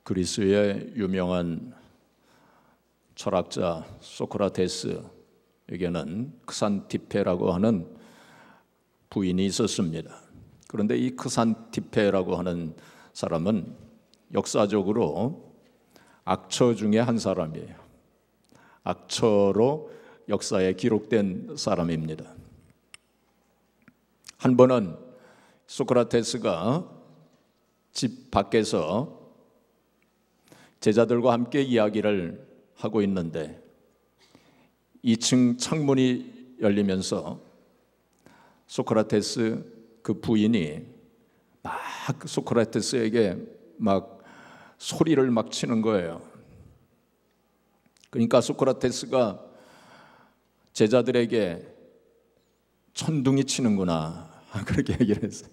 그리스의 유명한 철학자 소크라테스에게는 크산티페라고 하는 부인이 있었습니다. 그런데 이 크산티페라고 하는 사람은 역사적으로 악처 중에 한 사람이에요. 악처로 역사에 기록된 사람입니다. 한 번은 소크라테스가 집 밖에서 제자들과 함께 이야기를 하고 있는데 2층 창문이 열리면서 소크라테스 그 부인이 막 소크라테스에게 막 소리를 막 치는 거예요. 그러니까 소크라테스가 제자들에게 천둥이 치는구나 그렇게 얘기를 했어요.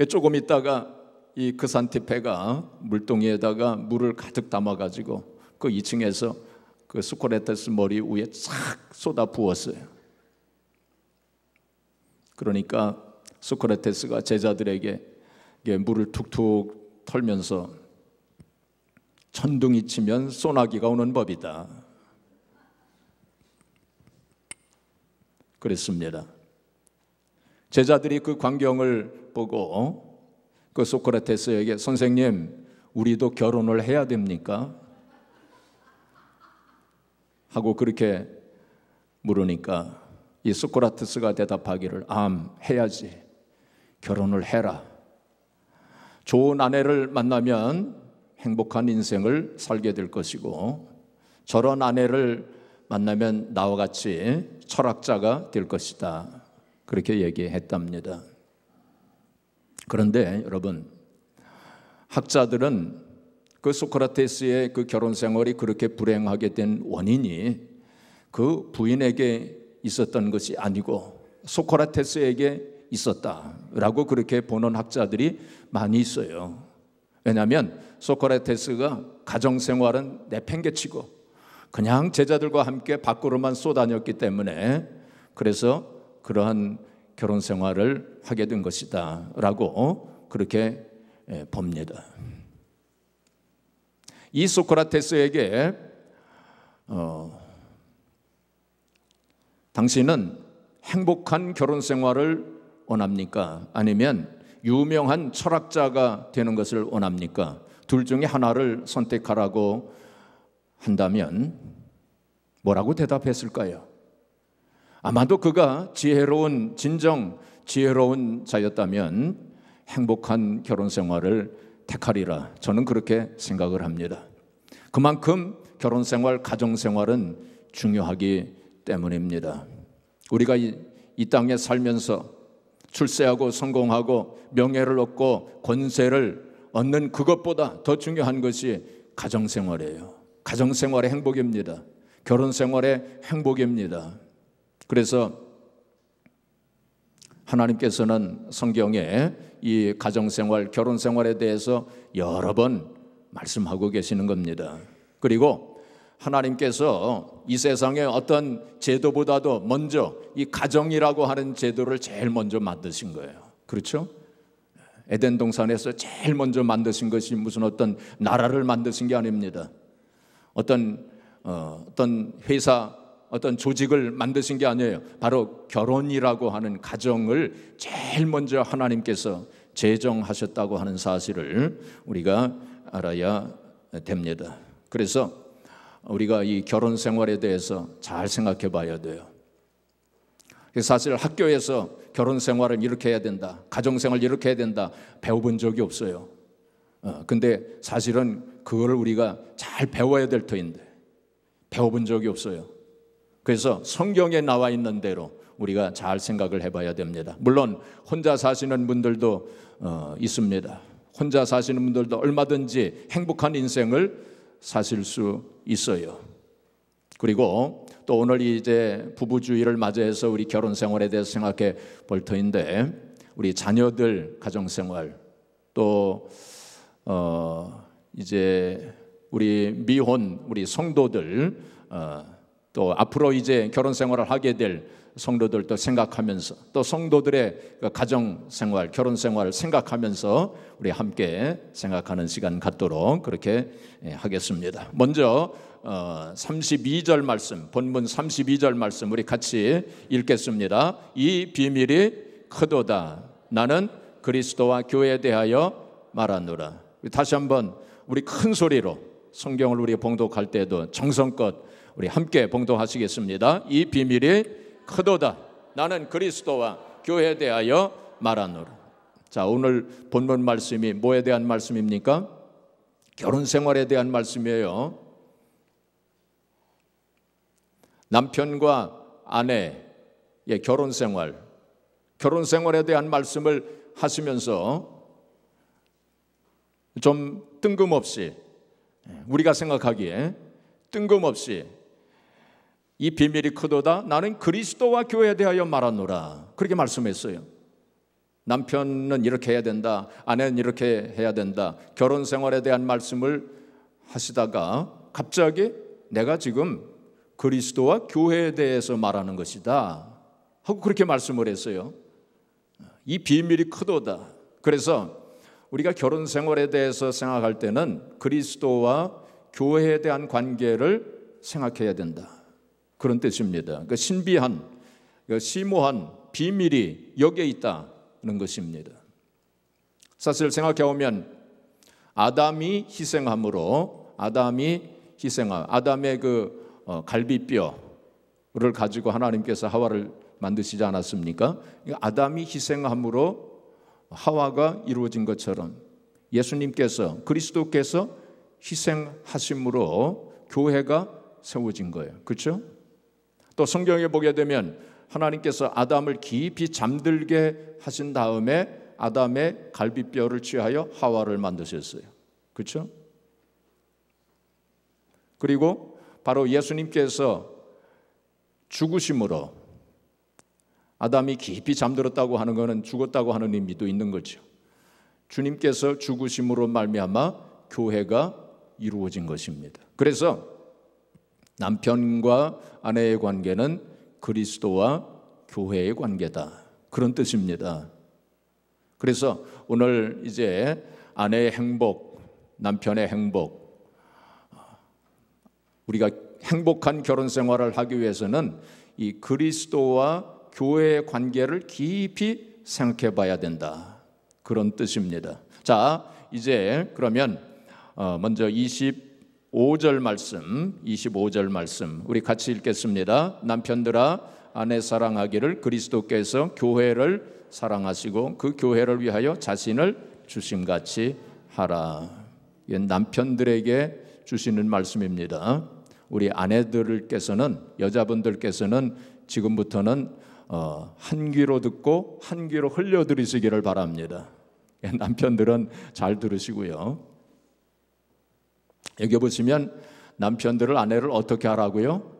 조금 있다가 이 크산티페가 물동이에다가 물을 가득 담아가지고 그 2층에서 그 소크라테스 머리 위에 싹 쏟아 부었어요. 그러니까 소크라테스가 제자들에게 물을 툭툭 털면서 천둥이 치면 소나기가 오는 법이다 그랬습니다. 제자들이 그 광경을 보고 그 소크라테스에게 선생님 우리도 결혼을 해야 됩니까? 하고 그렇게 물으니까 이 소크라테스가 대답하기를 해야지. 결혼을 해라. 좋은 아내를 만나면 행복한 인생을 살게 될 것이고 저런 아내를 만나면 나와 같이 철학자가 될 것이다. 그렇게 얘기했답니다. 그런데 여러분, 학자들은 그 소크라테스의 그 결혼 생활이 그렇게 불행하게 된 원인이 그 부인에게 있었던 것이 아니고 소크라테스에게 있었다라고 그렇게 보는 학자들이 많이 있어요. 왜냐하면 소크라테스가 가정생활은 내팽개치고 그냥 제자들과 함께 밖으로만 쏘다녔기 때문에 그래서 그러한 결혼 생활을 하게 된 것이다 라고 그렇게 봅니다. 이 소크라테스에게 당신은 행복한 결혼 생활을 원합니까? 아니면 유명한 철학자가 되는 것을 원합니까? 둘 중에 하나를 선택하라고 한다면 뭐라고 대답했을까요? 아마도 그가 진정 지혜로운 자였다면 행복한 결혼 생활을 택하리라 저는 그렇게 생각을 합니다. 그만큼 결혼 생활, 가정 생활은 중요하기 때문입니다. 우리가 이 땅에 살면서 출세하고 성공하고 명예를 얻고 권세를 얻는 그것보다 더 중요한 것이 가정 생활이에요. 가정 생활의 행복입니다. 결혼 생활의 행복입니다. 그래서 하나님께서는 성경에 이 가정생활, 결혼생활에 대해서 여러 번 말씀하고 계시는 겁니다. 그리고 하나님께서 이 세상에 어떤 제도보다도 먼저 이 가정이라고 하는 제도를 제일 먼저 만드신 거예요. 그렇죠? 에덴 동산에서 제일 먼저 만드신 것이 무슨 어떤 나라를 만드신 게 아닙니다. 어떤 회사, 어떤 조직을 만드신 게 아니에요. 바로 결혼이라고 하는 가정을 제일 먼저 하나님께서 제정하셨다고 하는 사실을 우리가 알아야 됩니다. 그래서 우리가 이 결혼 생활에 대해서 잘 생각해 봐야 돼요. 사실 학교에서 결혼 생활은 이렇게 해야 된다, 가정 생활 이렇게 해야 된다 배워본 적이 없어요. 근데 사실은 그거를 우리가 잘 배워야 될 터인데 배워본 적이 없어요. 그래서 성경에 나와 있는 대로 우리가 잘 생각을 해봐야 됩니다. 물론 혼자 사시는 분들도 있습니다. 혼자 사시는 분들도 얼마든지 행복한 인생을 사실 수 있어요. 그리고 또 오늘 이제 부부주의를 맞이해서 우리 결혼 생활에 대해서 생각해 볼 터인데 우리 자녀들 가정 생활 또 이제 우리 미혼 우리 성도들 또 앞으로 이제 결혼 생활을 하게 될 성도들도 생각하면서 또 성도들의 가정 생활, 결혼 생활을 생각하면서 우리 함께 생각하는 시간 갖도록 그렇게 하겠습니다. 먼저 32절 말씀, 본문 32절 말씀 우리 같이 읽겠습니다. 이 비밀이 크도다. 나는 그리스도와 교회에 대하여 말하노라. 다시 한번 우리 큰 소리로 성경을 우리 봉독할 때도 정성껏 우리 함께 봉독하시겠습니다. 이 비밀이 크도다. 나는 그리스도와 교회에 대하여 말하노라. 자, 오늘 본문 말씀이 뭐에 대한 말씀입니까? 결혼 생활에 대한 말씀이에요. 남편과 아내의 결혼 생활에 대한 말씀을 하시면서 좀 뜬금없이 우리가 생각하기에 뜬금없이 이 비밀이 크도다. 나는 그리스도와 교회에 대하여 말하노라. 그렇게 말씀했어요. 남편은 이렇게 해야 된다. 아내는 이렇게 해야 된다. 결혼 생활에 대한 말씀을 하시다가 갑자기 내가 지금 그리스도와 교회에 대해서 말하는 것이다 하고 그렇게 말씀을 했어요. 이 비밀이 크도다. 그래서 우리가 결혼 생활에 대해서 생각할 때는 그리스도와 교회에 대한 관계를 생각해야 된다. 그런 뜻입니다. 그 신비한, 심오한 비밀이 여기에 있다는 것입니다. 사실 생각해 보면 아담의 아담의 그 갈비뼈를 가지고 하나님께서 하와를 만드시지 않았습니까? 아담이 희생함으로 하와가 이루어진 것처럼 예수님께서 그리스도께서 희생하심으로 교회가 세워진 거예요. 그렇죠? 또 성경에 보게 되면 하나님께서 아담을 깊이 잠들게 하신 다음에 아담의 갈비뼈를 취하여 하와를 만드셨어요. 그렇죠? 그리고 바로 예수님께서 죽으심으로 아담이 깊이 잠들었다고 하는 것은 죽었다고 하는 의미도 있는 거죠. 주님께서 죽으심으로 말미암아 교회가 이루어진 것입니다. 그래서 남편과 아내의 관계는 그리스도와 교회의 관계다. 그런 뜻입니다. 그래서 오늘 이제 아내의 행복, 남편의 행복, 우리가 행복한 결혼 생활을 하기 위해서는 이 그리스도와 교회의 관계를 깊이 생각해 봐야 된다. 그런 뜻입니다. 자, 이제 그러면 먼저 25절 말씀 우리 같이 읽겠습니다. 남편들아 아내 사랑하기를 그리스도께서 교회를 사랑하시고 그 교회를 위하여 자신을 주심같이 하라. 이건 남편들에게 주시는 말씀입니다. 우리 아내들께서는, 여자분들께서는 지금부터는 한 귀로 듣고 한 귀로 흘려들으시기를 바랍니다. 남편들은 잘 들으시고요. 여기 보시면 남편들을, 아내를 어떻게 하라고요?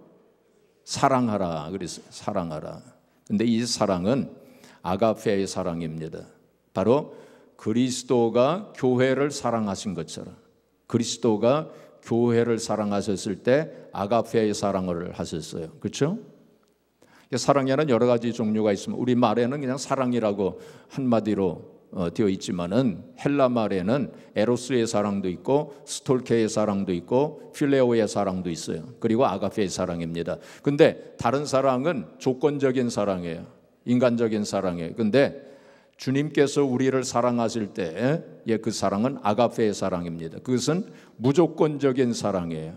사랑하라 그랬어요. 사랑하라. 근데 이 사랑은 아가페의 사랑입니다. 바로 그리스도가 교회를 사랑하신 것처럼, 그리스도가 교회를 사랑하셨을 때 아가페의 사랑을 하셨어요. 그렇죠? 사랑에는 여러 가지 종류가 있습니다. 우리 말에는 그냥 사랑이라고 한마디로 되어 있지만은 헬라 말에는 에로스의 사랑도 있고 스톨케의 사랑도 있고 필레오의 사랑도 있어요. 그리고 아가페의 사랑입니다. 근데 다른 사랑은 조건적인 사랑이에요. 인간적인 사랑이에요. 근데 주님께서 우리를 사랑하실 때 그 사랑은 아가페의 사랑입니다. 그것은 무조건적인 사랑이에요.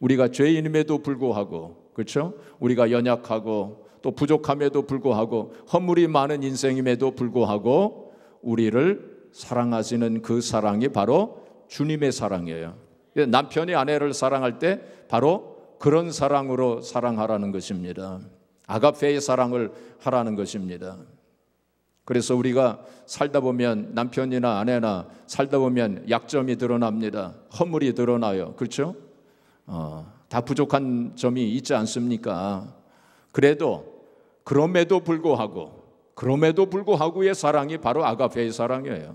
우리가 죄인임에도 불구하고, 그렇죠? 우리가 연약하고 또 부족함에도 불구하고 허물이 많은 인생임에도 불구하고 우리를 사랑하시는 그 사랑이 바로 주님의 사랑이에요. 남편이 아내를 사랑할 때 바로 그런 사랑으로 사랑하라는 것입니다. 아가페의 사랑을 하라는 것입니다. 그래서 우리가 살다 보면, 남편이나 아내나 살다 보면 약점이 드러납니다. 허물이 드러나요. 그렇죠? 다 부족한 점이 있지 않습니까? 그럼에도 불구하고의 사랑이 바로 아가페의 사랑이에요.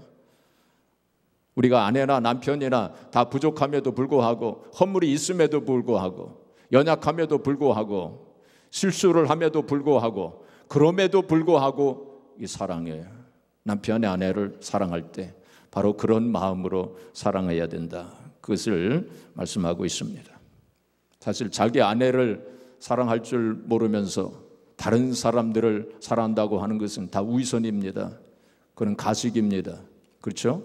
우리가 아내나 남편이나 다 부족함에도 불구하고, 허물이 있음에도 불구하고, 연약함에도 불구하고, 실수를 함에도 불구하고, 그럼에도 불구하고 이 사랑해요. 남편의 아내를 사랑할 때 바로 그런 마음으로 사랑해야 된다. 그것을 말씀하고 있습니다. 사실 자기 아내를 사랑할 줄 모르면서 다른 사람들을 사랑한다고 하는 것은 다 위선입니다. 그건 가식입니다. 그렇죠?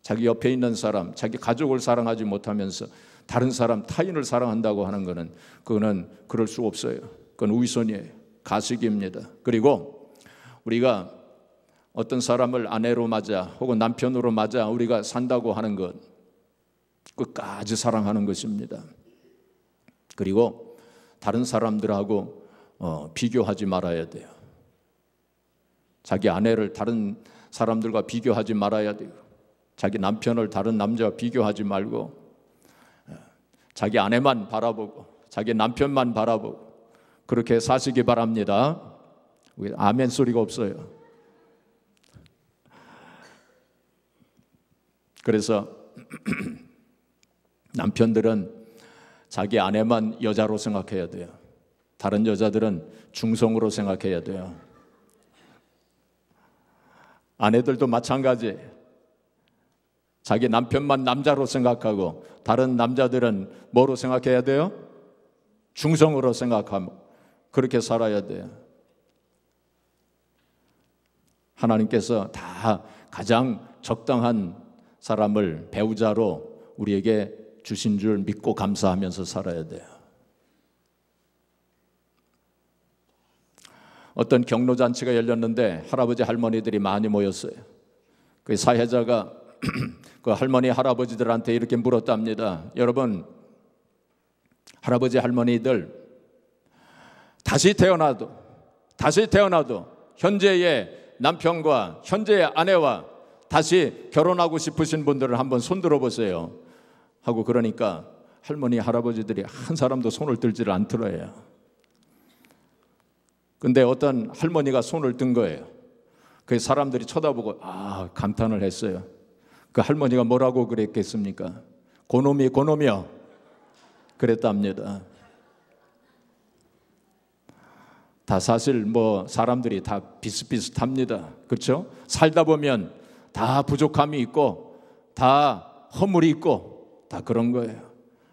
자기 옆에 있는 사람, 자기 가족을 사랑하지 못하면서 다른 사람, 타인을 사랑한다고 하는 것은 그거는 그럴 수 없어요. 그건 위선이에요. 가식입니다. 그리고 우리가 어떤 사람을 아내로 맞아 혹은 남편으로 맞아 우리가 산다고 하는 것, 끝까지 사랑하는 것입니다. 그리고 다른 사람들하고 비교하지 말아야 돼요. 자기 아내를 다른 사람들과 비교하지 말아야 돼요. 자기 남편을 다른 남자와 비교하지 말고 자기 아내만 바라보고 자기 남편만 바라보고 그렇게 사시기 바랍니다. 아멘 소리가 없어요. 그래서 남편들은 자기 아내만 여자로 생각해야 돼요. 다른 여자들은 중성으로 생각해야 돼요. 아내들도 마찬가지. 자기 남편만 남자로 생각하고 다른 남자들은 뭐로 생각해야 돼요? 중성으로 생각하고 그렇게 살아야 돼요. 하나님께서 다 가장 적당한 사람을 배우자로 우리에게 주신 줄 믿고 감사하면서 살아야 돼요. 어떤 경로잔치가 열렸는데 할아버지 할머니들이 많이 모였어요. 그 사회자가 그 할머니 할아버지들한테 이렇게 물었답니다. 여러분, 할아버지 할머니들 다시 태어나도 현재의 남편과 현재의 아내와 다시 결혼하고 싶으신 분들을 한번 손 들어보세요 하고 그러니까 할머니 할아버지들이 한 사람도 손을 들지를 않더래요. 근데 어떤 할머니가 손을 든 거예요. 그 사람들이 쳐다보고 감탄을 했어요. 그 할머니가 뭐라고 그랬겠습니까? 고놈이요 그랬답니다. 다 사실 사람들이 다 비슷비슷합니다. 그렇죠? 살다 보면 다 부족함이 있고 다 허물이 있고 다 그런 거예요.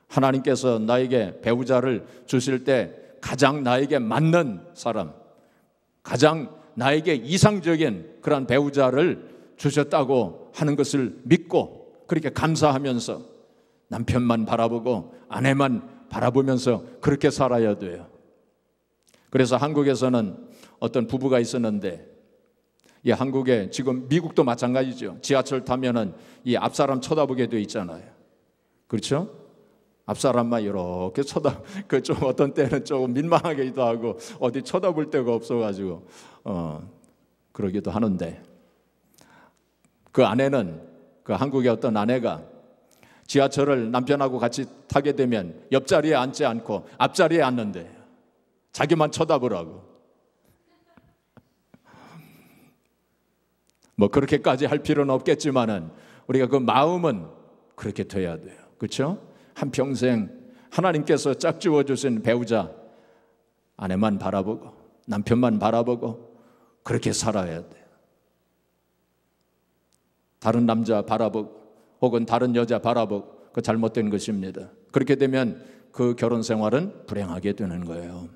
하나님께서 나에게 배우자를 주실 때 가장 나에게 맞는 사람, 가장 나에게 이상적인 그런 배우자를 주셨다고 하는 것을 믿고 그렇게 감사하면서 남편만 바라보고 아내만 바라보면서 그렇게 살아야 돼요. 그래서 한국에서는 어떤 부부가 있었는데 한국에 지금 미국도 마찬가지죠. 지하철 타면은 이 앞사람 쳐다보게 돼 있잖아요. 그렇죠? 앞사람만 이렇게 좀 어떤 때는 조금 민망하기도 하고 어디 쳐다볼 데가 없어가지고 그러기도 하는데 그 아내는 그 한국의 어떤 아내가 지하철을 남편하고 같이 타게 되면 옆자리에 앉지 않고 앞자리에 앉는데 자기만 쳐다보라고. 그렇게까지 할 필요는 없겠지만은 우리가 그 마음은 그렇게 돼야 돼요. 그렇죠? 한평생 하나님께서 짝지어 주신 배우자 아내만 바라보고 남편만 바라보고 그렇게 살아야 돼요. 다른 남자 바라보고 혹은 다른 여자 바라보고 그 잘못된 것입니다. 그렇게 되면 그 결혼 생활은 불행하게 되는 거예요.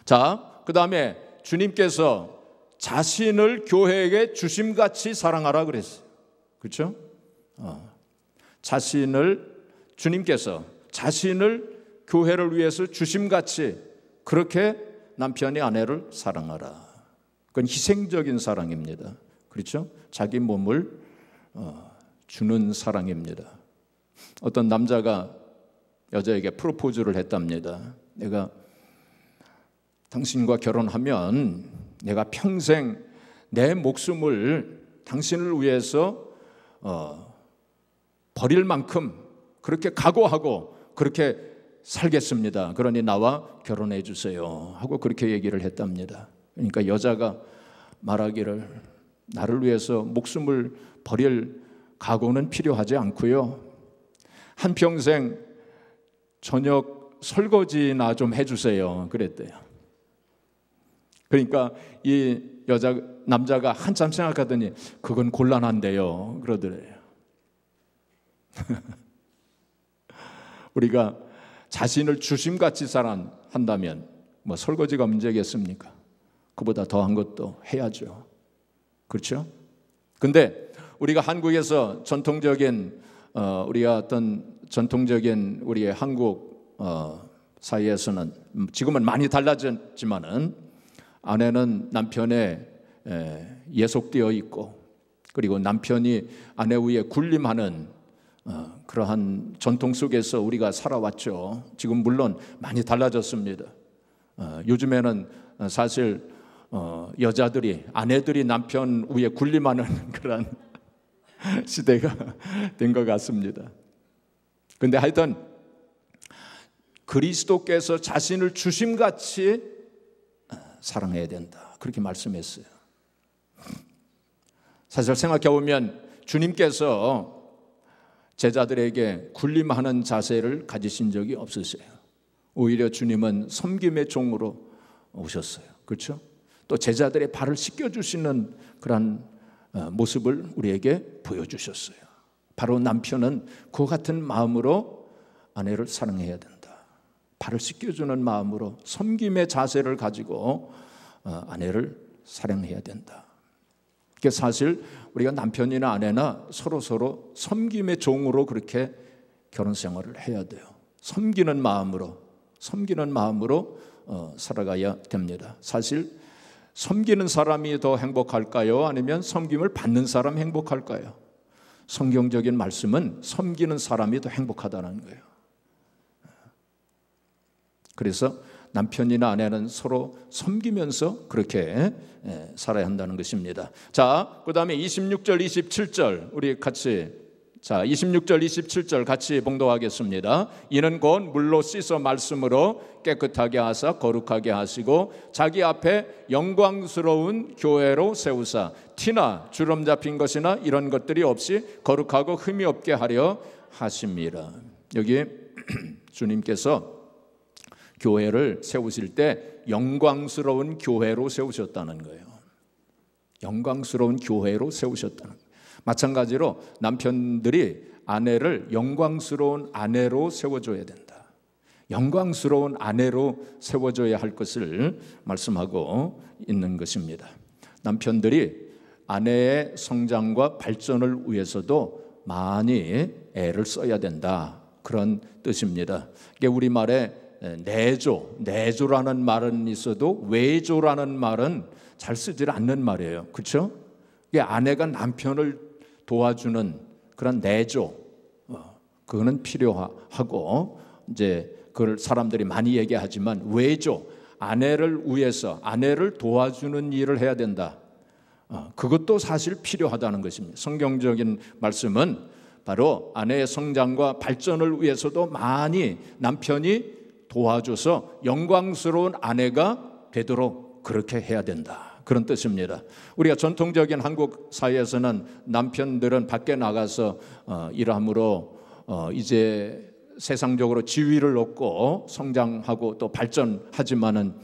자, 그 다음에 주님께서 자신을 교회에게 주심같이 사랑하라 그랬어요. 그렇죠? 주님께서 자신을 교회를 위해서 주심같이 그렇게 남편이 아내를 사랑하라. 그건 희생적인 사랑입니다. 그렇죠? 자기 몸을 주는 사랑입니다. 어떤 남자가 여자에게 프로포즈를 했답니다. 내가 당신과 결혼하면 내가 평생 내 목숨을 당신을 위해서 버릴 만큼 그렇게 각오하고 그렇게 살겠습니다. 그러니 나와 결혼해 주세요 하고 그렇게 얘기를 했답니다. 그러니까 여자가 말하기를 나를 위해서 목숨을 버릴 각오는 필요하지 않고요. 한평생 저녁 설거지나 좀 해주세요. 그랬대요. 그러니까 이 남자가 한참 생각하더니 그건 곤란한데요. 그러더래요. 우리가 자신을 주심같이 한다면 뭐 설거지가 문제겠습니까? 그보다 더한 것도 해야죠. 그렇죠? 근데 우리가 한국에서 우리가 어떤 전통적인 우리의 한국 사이에서는 지금은 많이 달라졌지만은 아내는 남편에 예속되어 있고, 그리고 남편이 아내 위에 군림하는 그러한 전통 속에서 우리가 살아왔죠. 지금 물론 많이 달라졌습니다. 요즘에는 사실 아내들이 남편 위에 군림하는 그런 시대가 된 것 같습니다. 근데 하여튼 그리스도께서 자신을 주심같이 사랑해야 된다, 그렇게 말씀했어요. 사실 생각해 보면 주님께서 제자들에게 군림하는 자세를 가지신 적이 없으세요. 오히려 주님은 섬김의 종으로 오셨어요. 그렇죠? 또 제자들의 발을 씻겨주시는 그런 모습을 우리에게 보여주셨어요. 바로 남편은 그 같은 마음으로 아내를 사랑해야 된다. 발을 씻겨주는 마음으로 섬김의 자세를 가지고 아내를 사랑해야 된다. 그게 사실 우리가 남편이나 아내나 서로 섬김의 종으로 그렇게 결혼 생활을 해야 돼요. 섬기는 마음으로 살아가야 됩니다. 사실 섬기는 사람이 더 행복할까요? 아니면 섬김을 받는 사람이 행복할까요? 성경적인 말씀은 섬기는 사람이 더 행복하다는 거예요. 그래서 남편이나 아내는 서로 섬기면서 그렇게 살아야 한다는 것입니다. 자, 그 다음에 26절, 27절 우리 같이 26절, 27절 같이 봉독하겠습니다. 이는 곧 물로 씻어 말씀으로 깨끗하게 하사 거룩하게 하시고 자기 앞에 영광스러운 교회로 세우사 티나 주름 잡힌 것이나 이런 것들이 없이 거룩하고 흠이 없게 하려 하심이라. 여기 주님께서 교회를 세우실 때 영광스러운 교회로 세우셨다는 거예요. 영광스러운 교회로 세우셨다는 거예요. 마찬가지로 남편들이 아내를 영광스러운 아내로 세워줘야 된다. 영광스러운 아내로 세워줘야 할 것을 말씀하고 있는 것입니다. 남편들이 아내의 성장과 발전을 위해서도 많이 애를 써야 된다, 그런 뜻입니다. 이게 우리말에 내조라는 말은 있어도 외조라는 말은 잘 쓰지 않는 말이에요. 그렇죠? 이게 아내가 남편을 도와주는 그런 내조, 그거는 필요하고, 이제 그걸 사람들이 많이 얘기하지만 외조, 아내를 위해서 아내를 도와주는 일을 해야 된다. 그것도 사실 필요하다는 것입니다. 성경적인 말씀은 바로 아내의 성장과 발전을 위해서도 많이 남편이 도와줘서 영광스러운 아내가 되도록 그렇게 해야 된다, 그런 뜻입니다. 우리가 전통적인 한국 사회에서는 남편들은 밖에 나가서 일함으로 이제 세상적으로 지위를 얻고 성장하고 또 발전하지만은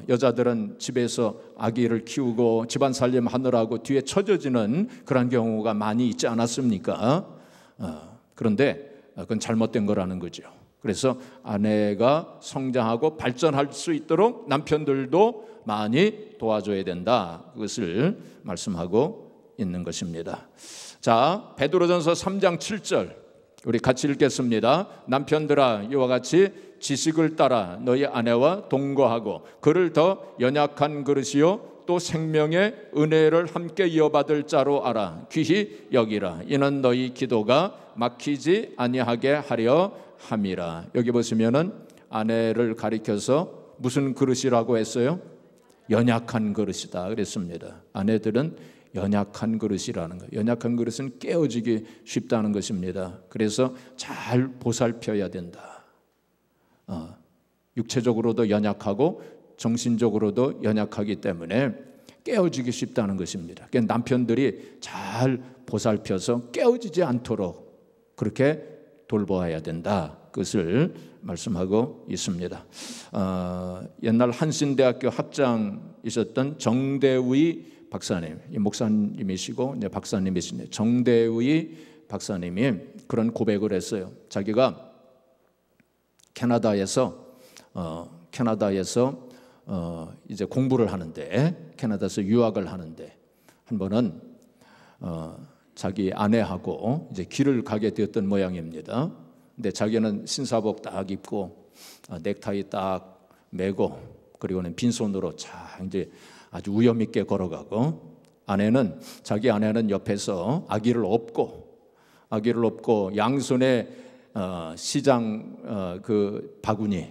여자들은 집에서 아기를 키우고 집안 살림 하느라고 뒤에 처져지는 그런 경우가 많이 있지 않았습니까? 그런데 그건 잘못된 거라는 거죠. 그래서 아내가 성장하고 발전할 수 있도록 남편들도 많이 도와줘야 된다, 그것을 말씀하고 있는 것입니다. 자, 베드로전서 3장 7절 우리 같이 읽겠습니다. 남편들아, 이와 같이 지식을 따라 너희 아내와 동거하고 그를 더 연약한 그릇이요 또 생명의 은혜를 함께 이어받을 자로 알아 귀히 여기라. 이는 너희 기도가 막히지 아니하게 하려 함이라. 여기 보시면은 아내를 가리켜서 무슨 그릇이라고 했어요? 연약한 그릇이다 그랬습니다. 아내들은 연약한 그릇이라는 거예요. 연약한 그릇은 깨어지기 쉽다는 것입니다. 그래서 잘 보살펴야 된다. 육체적으로도 연약하고 정신적으로도 연약하기 때문에 깨어지기 쉽다는 것입니다. 그러니까 남편들이 잘 보살펴서 깨어지지 않도록 그렇게 돌보아야 된다, 것을 말씀하고 있습니다. 옛날 한신대학교 학장이셨던 정대의 박사님, 이 목사님이시고 이제 박사님이신데 정대의 박사님이 그런 고백을 했어요. 자기가 캐나다에서 이제 공부를 하는데, 캐나다에서 유학을 하는데 한 번은 자기 아내하고 이제 길을 가게 되었던 모양입니다. 근데 자기는 신사복 딱 입고 넥타이 딱 매고 그리고는 빈손으로 이제 아주 위험 있게 걸어가고, 자기 아내는 옆에서 아기를 업고 양손에 시장 그 바구니,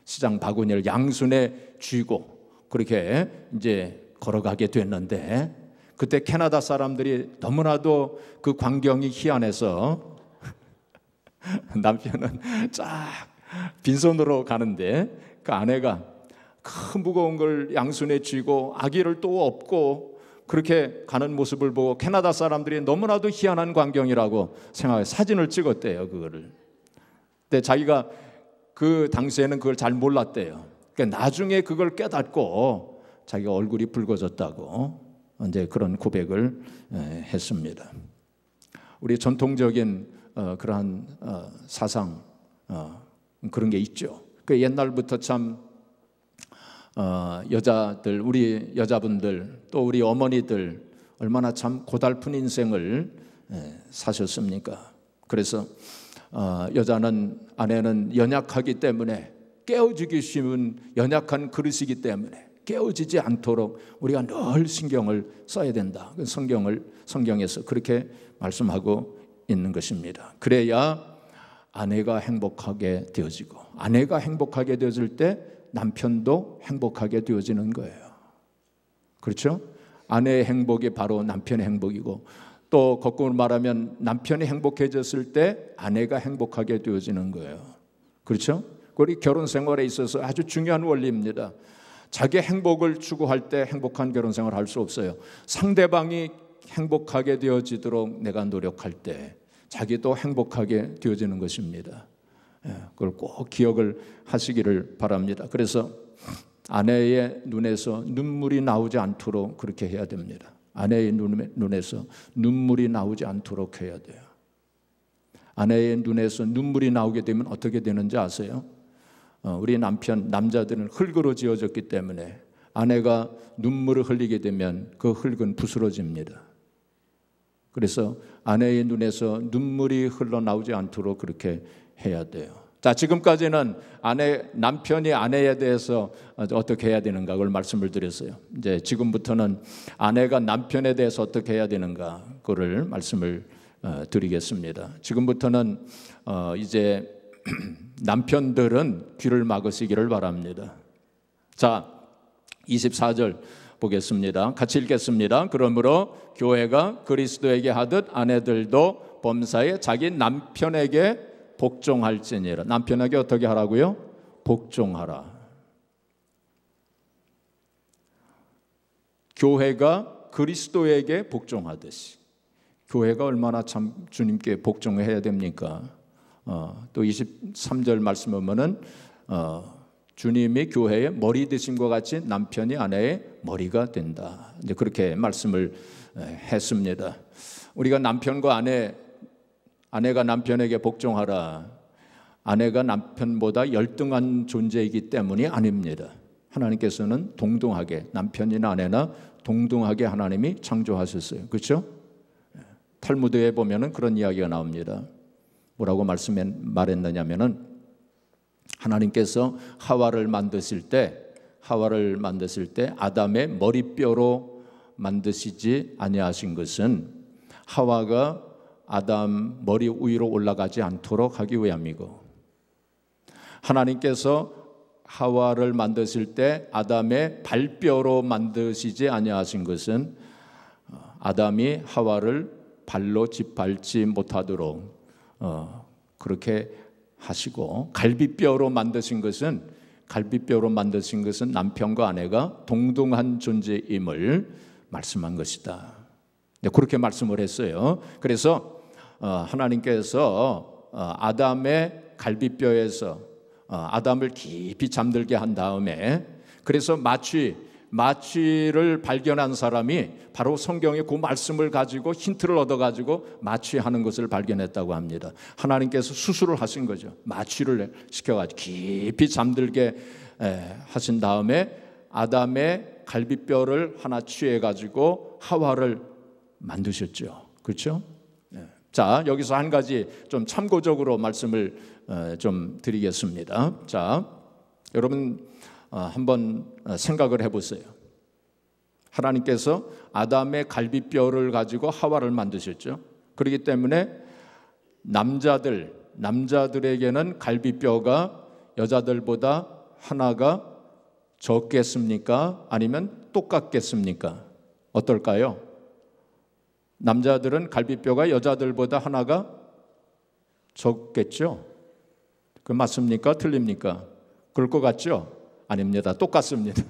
시장 바구니를 양손에 쥐고 그렇게 이제 걸어가게 됐는데, 그때 캐나다 사람들이 너무나도 그 광경이 희한해서 남편은 쫙 빈손으로 가는데 그 아내가 큰 무거운 걸 양손에 쥐고 아기를 또 업고 그렇게 가는 모습을 보고 캐나다 사람들이 너무나도 희한한 광경이라고 생각해서 사진을 찍었대요, 그거를. 근데 자기가 그 당시에는 그걸 잘 몰랐대요. 그러니까 나중에 그걸 깨닫고 자기가 얼굴이 붉어졌다고 이제 그런 고백을 했습니다. 우리 전통적인 그러한 사상, 그런 게 있죠. 그 옛날부터 참 여자들, 우리 여자분들 또 우리 어머니들 얼마나 참 고달픈 인생을 사셨습니까? 그래서 아내는 연약하기 때문에, 깨어지기 쉬운 연약한 그릇이기 때문에 깨어지지 않도록 우리가 늘 신경을 써야 된다. 성경에서 그렇게 말씀하고 있는 것입니다. 그래야 아내가 행복하게 되어지고, 아내가 행복하게 되어질 때 남편도 행복하게 되어지는 거예요. 그렇죠? 아내의 행복이 바로 남편의 행복이고, 또 거꾸로 말하면 남편이 행복해졌을 때 아내가 행복하게 되어지는 거예요. 그렇죠? 우리 결혼 생활에 있어서 아주 중요한 원리입니다. 자기 행복을 추구할 때 행복한 결혼 생활을 할 수 없어요. 상대방이 행복하게 되어지도록 내가 노력할 때 자기도 행복하게 되어지는 것입니다. 그걸 꼭 기억을 하시기를 바랍니다. 그래서 아내의 눈에서 눈물이 나오지 않도록 그렇게 해야 됩니다. 아내의 눈에서 눈물이 나오지 않도록 해야 돼요. 아내의 눈에서 눈물이 나오게 되면 어떻게 되는지 아세요? 우리 남자들은 흙으로 지어졌기 때문에 아내가 눈물을 흘리게 되면 그 흙은 부스러집니다. 그래서 아내의 눈에서 눈물이 흘러나오지 않도록 그렇게 해야 돼요. 자, 지금까지는 남편이 아내에 대해서 어떻게 해야 되는가 그걸 말씀을 드렸어요. 이제 지금부터는 아내가 남편에 대해서 어떻게 해야 되는가 그걸 말씀을 드리겠습니다. 지금부터는 이제 남편들은 귀를 막으시기를 바랍니다. 자, 24절 보겠습니다. 같이 읽겠습니다. 그러므로 교회가 그리스도에게 하듯 아내들도 범사에 자기 남편에게 복종할지니라. 남편에게 어떻게 하라고요? 복종하라. 교회가 그리스도에게 복종하듯이. 교회가 얼마나 참 주님께 복종해야 됩니까? 또 23절 말씀 보면은 주님이 교회의 머리 되심과 같이 남편이 아내의 머리가 된다. 이제 그렇게 말씀을 했습니다. 우리가 아내가 남편에게 복종하라. 아내가 남편보다 열등한 존재이기 때문이 아닙니다. 하나님께서는 동등하게, 남편이나 아내나 동등하게 하나님이 창조하셨어요. 그렇죠? 탈무드에 보면은 그런 이야기가 나옵니다. 뭐라고 말했느냐면은 하나님께서 하와를 만드실 때 아담의 머리뼈로 만드시지 아니하신 것은 하와가 아담 머리 위로 올라가지 않도록 하기 위함이고, 하나님께서 하와를 만드실 때 아담의 발뼈로 만드시지 아니하신 것은 아담이 하와를 발로 짓밟지 못하도록 그렇게 하시고, 갈비뼈로 만드신 것은 남편과 아내가 동등한 존재임을 말씀한 것이다. 그렇게 말씀을 했어요. 그래서 하나님께서 아담의 갈비뼈에서 아담을 깊이 잠들게 한 다음에, 그래서 마취를 발견한 사람이 바로 성경의 그 말씀을 가지고 힌트를 얻어가지고 마취하는 것을 발견했다고 합니다. 하나님께서 수술을 하신 거죠. 마취를 시켜가지고 깊이 잠들게 하신 다음에 아담의 갈비뼈를 하나 취해가지고 하와를 만드셨죠. 그렇죠? 자, 여기서 한 가지 좀 참고적으로 말씀을 좀 드리겠습니다. 자, 여러분 한번 생각을 해보세요. 하나님께서 아담의 갈비뼈를 가지고 하와를 만드셨죠. 그렇기 때문에 남자들에게는 갈비뼈가 여자들보다 하나가 적겠습니까? 아니면 똑같겠습니까? 어떨까요? 남자들은 갈비뼈가 여자들보다 하나가 적겠죠? 그 맞습니까? 틀립니까? 그럴 것 같죠? 아닙니다. 똑같습니다.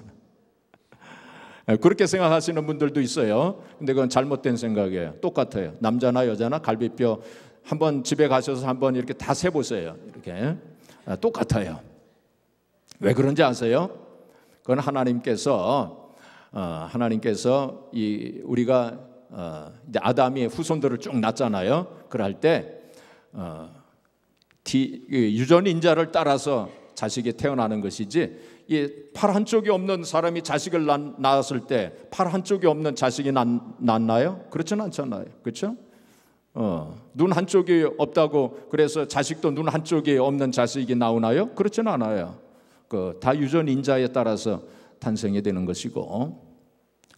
그렇게 생각하시는 분들도 있어요. 근데 그건 잘못된 생각이에요. 똑같아요. 남자나 여자나 갈비뼈 한번 집에 가셔서 한번 이렇게 다 세보세요. 이렇게 똑같아요. 왜 그런지 아세요? 그건 하나님께서 우리가 이제 아담이 후손들을 쭉 낳잖아요. 그럴 때 유전인자를 따라서 자식이 태어나는 것이지, 이 팔 한쪽이 없는 사람이 자식을 낳았을 때 팔 한쪽이 없는 자식이 낳나요? 그렇지는 않잖아요. 그렇죠? 눈 한쪽이 없다고 그래서 자식도 눈 한쪽이 없는 자식이 나오나요? 그렇지는 않아요. 다 유전인자에 따라서 탄생이 되는 것이고,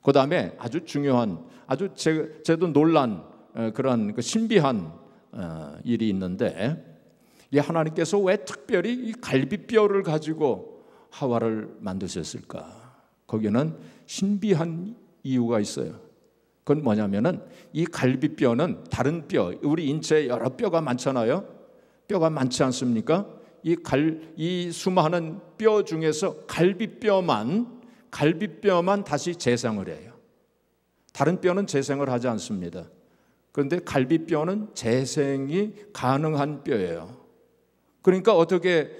그 다음에 아주 중요한, 아주 제도 놀란 그런 신비한 일이 있는데, 이 하나님께서 왜 특별히 이 갈비뼈를 가지고 하와를 만드셨을까? 거기는 신비한 이유가 있어요. 그건 뭐냐면은 이 갈비뼈는 다른 뼈, 우리 인체에 여러 뼈가 많잖아요. 뼈가 많지 않습니까? 이 수많은 뼈 중에서 갈비뼈만 다시 재생을 해요. 다른 뼈는 재생을 하지 않습니다. 그런데 갈비뼈는 재생이 가능한 뼈예요. 그러니까 어떻게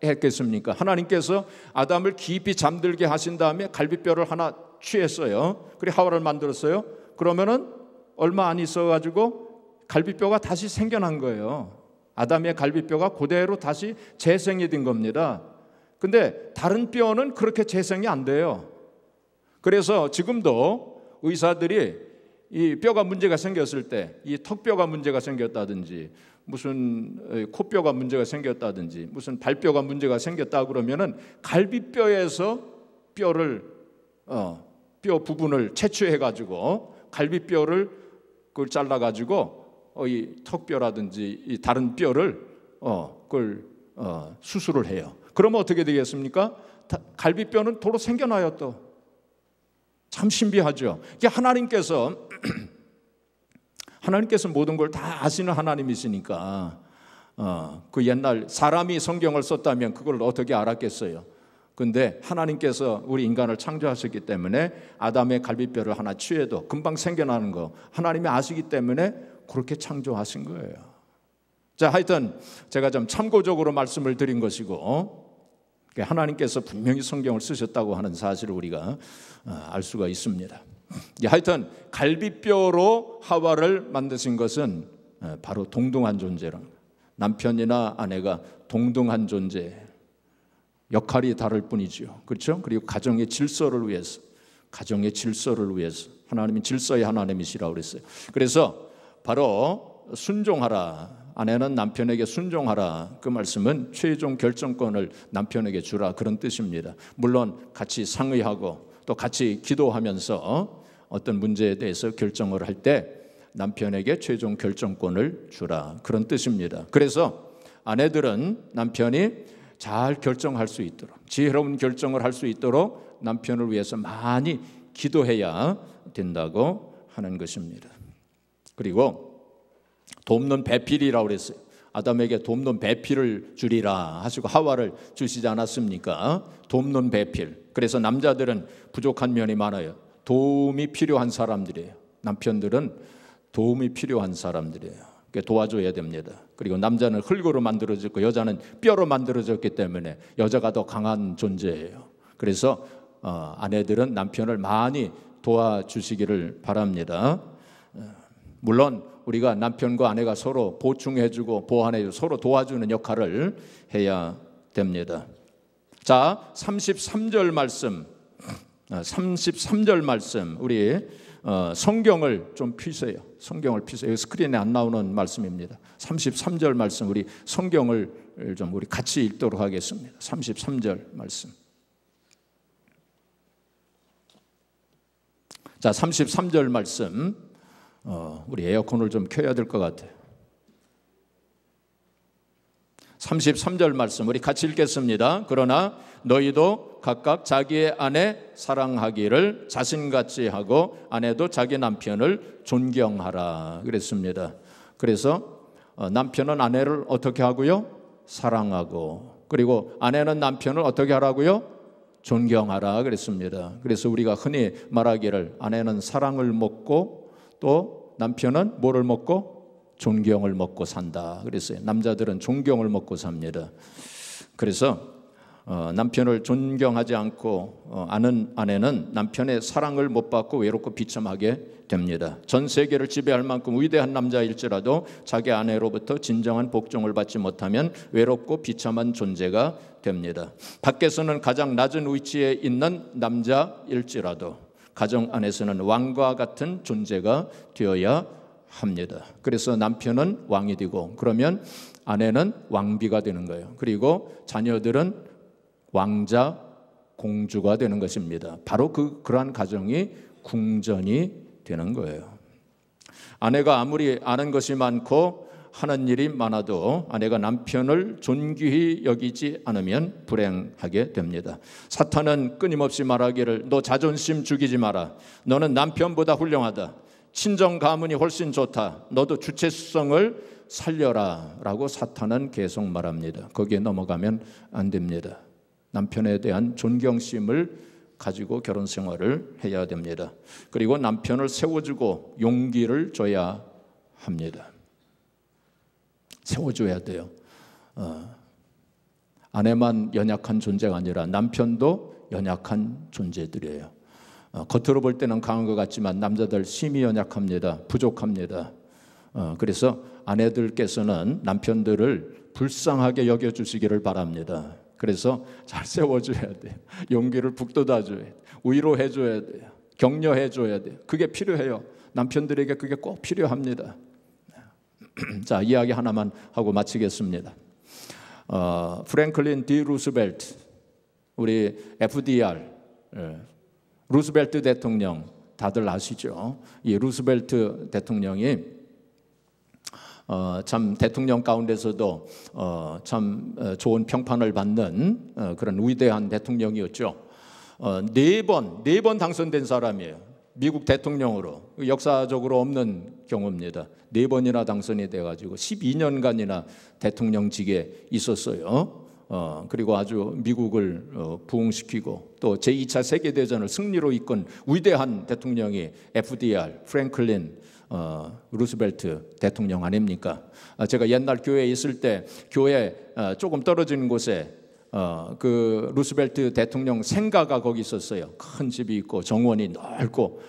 했겠습니까? 하나님께서 아담을 깊이 잠들게 하신 다음에 갈비뼈를 하나 취했어요. 그리고 하와를 만들었어요. 그러면은 얼마 안 있어가지고 갈비뼈가 다시 생겨난 거예요. 아담의 갈비뼈가 그대로 다시 재생이 된 겁니다. 근데 다른 뼈는 그렇게 재생이 안 돼요. 그래서 지금도 의사들이 이 뼈가 문제가 생겼을 때, 이 턱뼈가 문제가 생겼다든지, 무슨 코뼈가 문제가 생겼다든지, 무슨 발뼈가 문제가 생겼다 그러면은 갈비뼈에서 뼈 부분을 채취해가지고 갈비뼈를 그걸 잘라가지고 이 턱뼈라든지 이 다른 뼈를 그걸 수술을 해요. 그러면 어떻게 되겠습니까? 갈비뼈는 도로 생겨나요. 또 참 신비하죠. 이게 하나님께서 모든 걸 다 아시는 하나님이시니까 그 옛날 사람이 성경을 썼다면 그걸 어떻게 알았겠어요? 근데 하나님께서 우리 인간을 창조하셨기 때문에 아담의 갈비뼈를 하나 취해도 금방 생겨나는 거 하나님이 아시기 때문에 그렇게 창조하신 거예요. 자, 하여튼 제가 좀 참고적으로 말씀을 드린 것이고, 하나님께서 분명히 성경을 쓰셨다고 하는 사실을 우리가 알 수가 있습니다. 하여튼 갈비뼈로 하와를 만드신 것은 바로 동등한 존재로, 남편이나 아내가 동등한 존재, 역할이 다를 뿐이죠. 그렇죠? 그리고 가정의 질서를 위해서 하나님이 질서의 하나님이시라고 그랬어요. 그래서 바로 순종하라, 아내는 남편에게 순종하라, 그 말씀은 최종 결정권을 남편에게 주라, 그런 뜻입니다. 물론 같이 상의하고 또 같이 기도하면서 어떤 문제에 대해서 결정을 할 때 남편에게 최종 결정권을 주라, 그런 뜻입니다. 그래서 아내들은 남편이 잘 결정할 수 있도록, 지혜로운 결정을 할 수 있도록 남편을 위해서 많이 기도해야 된다고 하는 것입니다. 그리고 돕는 배필이라고 그랬어요. 아담에게 돕는 배필을 주리라 하시고 하와를 주시지 않았습니까? 돕는 배필. 그래서 남자들은 부족한 면이 많아요. 도움이 필요한 사람들이에요. 남편들은 도움이 필요한 사람들이에요. 도와줘야 됩니다. 그리고 남자는 흙으로 만들어졌고 여자는 뼈로 만들어졌기 때문에 여자가 더 강한 존재예요. 그래서 아내들은 남편을 많이 도와주시기를 바랍니다. 물론 우리가 남편과 아내가 서로 보충해주고 보완해주고 서로 도와주는 역할을 해야 됩니다. 자, 33절 말씀, 33절 말씀 우리 성경을 좀 펴세요. 성경을 펴세요. 스크린에 안 나오는 말씀입니다. 33절 말씀 우리 성경을 좀 우리 같이 읽도록 하겠습니다. 33절 말씀. 자, 33절 말씀 우리 에어컨을 좀 켜야 될 것 같아요. 33절 말씀 우리 같이 읽겠습니다. 그러나 너희도 각각 자기의 아내 사랑하기를 자신같이 하고 아내도 자기 남편을 존경하라 그랬습니다. 그래서 남편은 아내를 어떻게 하고요? 사랑하고, 그리고 아내는 남편을 어떻게 하라고요? 존경하라 그랬습니다. 그래서 우리가 흔히 말하기를 아내는 사랑을 먹고 또 남편은 뭐를 먹고? 존경을 먹고 산다 그랬어요. 남자들은 존경을 먹고 삽니다. 그래서 남편을 존경하지 않고 아는 아내는 남편의 사랑을 못 받고 외롭고 비참하게 됩니다. 전 세계를 지배할 만큼 위대한 남자일지라도 자기 아내로부터 진정한 복종을 받지 못하면 외롭고 비참한 존재가 됩니다. 밖에서는 가장 낮은 위치에 있는 남자일지라도 가정 안에서는 왕과 같은 존재가 되어야 합니다. 그래서 남편은 왕이 되고 그러면 아내는 왕비가 되는 거예요. 그리고 자녀들은 왕자, 공주가 되는 것입니다. 바로 그러한 가정이 궁전이 되는 거예요. 아내가 아무리 아는 것이 많고 하는 일이 많아도 아내가 남편을 존귀히 여기지 않으면 불행하게 됩니다. 사탄은 끊임없이 말하기를 너 자존심 죽이지 마라. 너는 남편보다 훌륭하다. 친정 가문이 훨씬 좋다. 너도 주체성을 살려라 라고 사탄은 계속 말합니다. 거기에 넘어가면 안 됩니다. 남편에 대한 존경심을 가지고 결혼 생활을 해야 됩니다. 그리고 남편을 세워주고 용기를 줘야 합니다. 세워줘야 돼요. 아내만 연약한 존재가 아니라 남편도 연약한 존재들이에요. 겉으로 볼 때는 강한 것 같지만 남자들 심히 연약합니다. 부족합니다. 그래서 아내들께서는 남편들을 불쌍하게 여겨주시기를 바랍니다. 그래서 잘 세워줘야 돼요. 용기를 북돋아줘야 돼요. 위로해줘야 돼요. 격려해줘야 돼요. 그게 필요해요. 남편들에게 그게 꼭 필요합니다. 자, 이야기 하나만 하고 마치겠습니다. 프랭클린 D. 루스벨트, 우리 FDR, 루스벨트 대통령 다들 아시죠? 이 루스벨트 대통령이 참 대통령 가운데서도 참 좋은 평판을 받는 그런 위대한 대통령이었죠. 네 번 당선된 사람이에요. 미국 대통령으로. 역사적으로 없는 경우입니다. 4번이나 당선이 돼가지고 12년간이나 대통령직에 있었어요. 그리고 아주 미국을 부흥시키고 또 제2차 세계대전을 승리로 이끈 위대한 대통령이 FDR, 프랭클린 루스벨트 대통령 아닙니까? 제가 옛날 교회에 있을 때 교회 조금 떨어진 곳에 그 루스벨트 대통령 생가가 거기 있었어요. 큰 집이 있고 정원이 넓고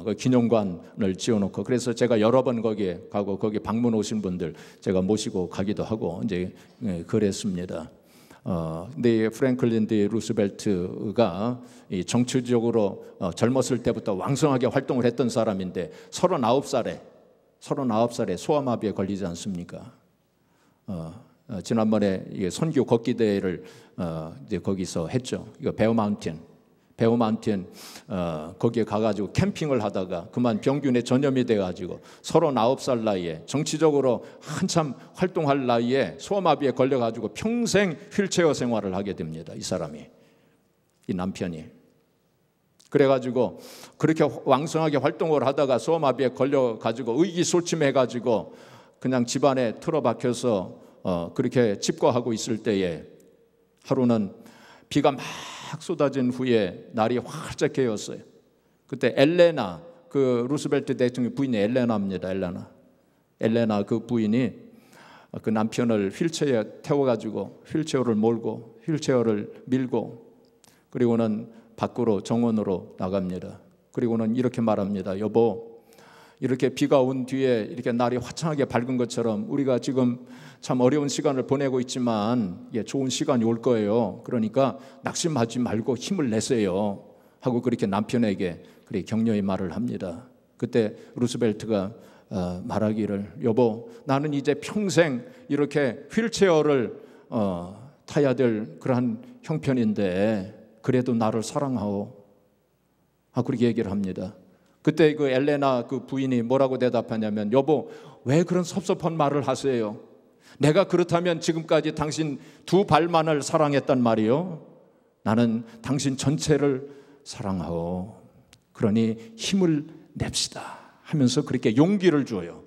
그 기념관을 지어놓고, 그래서 제가 여러 번 거기에 가고 거기 방문 오신 분들 제가 모시고 가기도 하고 이제 그랬습니다. 근데 프랭클린 D. 루스벨트가 이 정치적으로 젊었을 때부터 왕성하게 활동을 했던 사람인데 39살에 소아마비에 걸리지 않습니까? 지난번에 선교 걷기 대회를 이제 거기서 했죠. 이거 베어 마운틴 거기에 가가지고 캠핑을 하다가 그만 병균에 전염이 돼가지고 39살 나이에 정치적으로 한참 활동할 나이에 소아마비에 걸려가지고 평생 휠체어 생활을 하게 됩니다. 이 사람이, 이 남편이. 그래가지고 그렇게 왕성하게 활동을 하다가 소아마비에 걸려가지고 의기소침해가지고 그냥 집안에 틀어박혀서 그렇게 칩거하고 있을 때에 하루는 비가 막 쏟아진 후에 날이 활짝 개었어요. 그때 엘레나, 그 루스벨트 대통령 부인이 엘레나입니다. 엘레나 그 부인이 그 남편을 휠체어에 태워가지고 휠체어를 몰고 휠체어를 밀고 그리고는 밖으로 정원으로 나갑니다. 그리고는 이렇게 말합니다. 여보, 이렇게 비가 온 뒤에 이렇게 날이 화창하게 밝은 것처럼 우리가 지금 참 어려운 시간을 보내고 있지만 좋은 시간이 올 거예요. 그러니까 낙심하지 말고 힘을 내세요 하고 그렇게 남편에게 그렇게 격려의 말을 합니다. 그때 루스벨트가 말하기를, 여보, 나는 이제 평생 이렇게 휠체어를 타야 될 그러한 형편인데 그래도 나를 사랑하오 하고 그렇게 얘기를 합니다. 그때 그 엘레나 그 부인이 뭐라고 대답하냐면, 여보, 왜 그런 섭섭한 말을 하세요? 내가 그렇다면 지금까지 당신 두 발만을 사랑했단 말이요? 나는 당신 전체를 사랑하오. 그러니 힘을 냅시다 하면서 그렇게 용기를 줘요.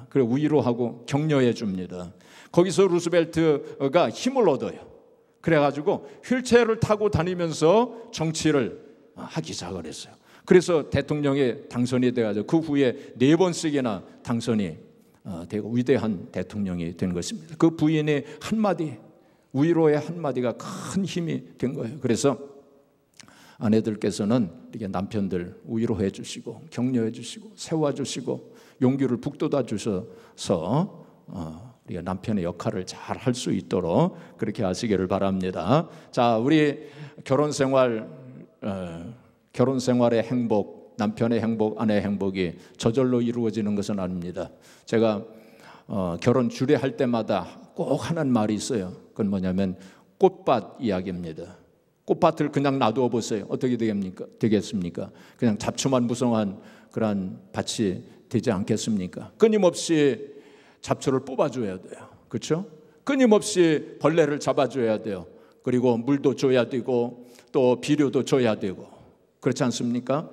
그리고 위로하고 격려해 줍니다. 거기서 루스벨트가 힘을 얻어요. 그래가지고 휠체어를 타고 다니면서 정치를 하기 시작을 했어요. 그래서 대통령에 당선이 돼가지고 그 후에 4번씩이나 당선이 되고 위대한 대통령이 된 것입니다. 그 부인의 한마디, 위로의 한마디가 큰 힘이 된 거예요. 그래서 아내들께서는 이렇게 남편들 위로해 주시고 격려해 주시고 세워주시고 용기를 북돋아 주셔서 우리가 남편의 역할을 잘 할 수 있도록 그렇게 하시기를 바랍니다. 자, 우리 결혼 생활의 행복, 남편의 행복, 아내의 행복이 저절로 이루어지는 것은 아닙니다. 제가 결혼 주례할 때마다 꼭 하는 말이 있어요. 그건 뭐냐면 꽃밭 이야기입니다. 꽃밭을 그냥 놔두어 보세요. 어떻게 되겠습니까? 그냥 잡초만 무성한 그런 밭이 되지 않겠습니까? 끊임없이 잡초를 뽑아줘야 돼요. 그렇죠? 끊임없이 벌레를 잡아줘야 돼요. 그리고 물도 줘야 되고 또 비료도 줘야 되고 그렇지 않습니까?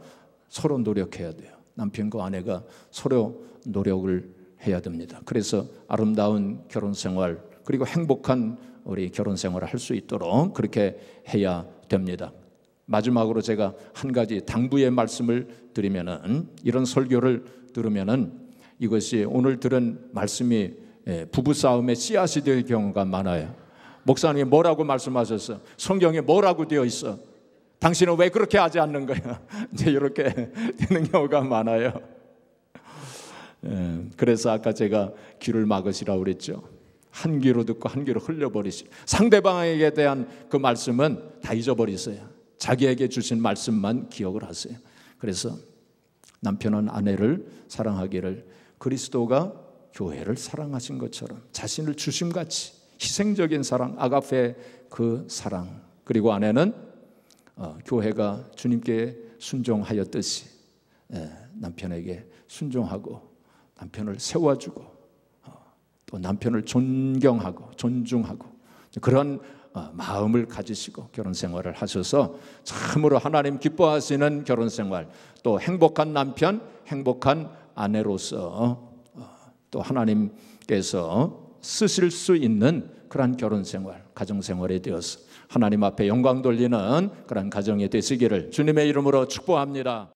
서로 노력해야 돼요. 남편과 아내가 서로 노력을 해야 됩니다. 그래서 아름다운 결혼 생활 그리고 행복한 우리 결혼 생활을 할 수 있도록 그렇게 해야 됩니다. 마지막으로 제가 한 가지 당부의 말씀을 드리면은, 이런 설교를 들으면은 이것이 오늘 들은 말씀이 부부싸움의 씨앗이 될 경우가 많아요. 목사님이 뭐라고 말씀하셨어? 성경에 뭐라고 되어 있어? 당신은 왜 그렇게 하지 않는 거야? 이제 이렇게 되는 경우가 많아요. 그래서 아까 제가 귀를 막으시라고 그랬죠. 한 귀로 듣고 한 귀로 흘려버리시. 상대방에게 대한 그 말씀은 다 잊어버리세요. 자기에게 주신 말씀만 기억을 하세요. 그래서 남편은 아내를 사랑하기를 그리스도가 교회를 사랑하신 것처럼 자신을 주심같이 희생적인 사랑, 아가페 그 사랑, 그리고 아내는 교회가 주님께 순종하였듯이 남편에게 순종하고 남편을 세워주고 또 남편을 존경하고 존중하고 그런 마음을 가지시고 결혼 생활을 하셔서 참으로 하나님 기뻐하시는 결혼 생활, 또 행복한 남편, 행복한 아내로서 또 하나님께서 쓰실 수 있는 그러한 결혼 생활, 가정 생활에 되어서 하나님 앞에 영광 돌리는 그러한 가정이 되시기를 주님의 이름으로 축복합니다.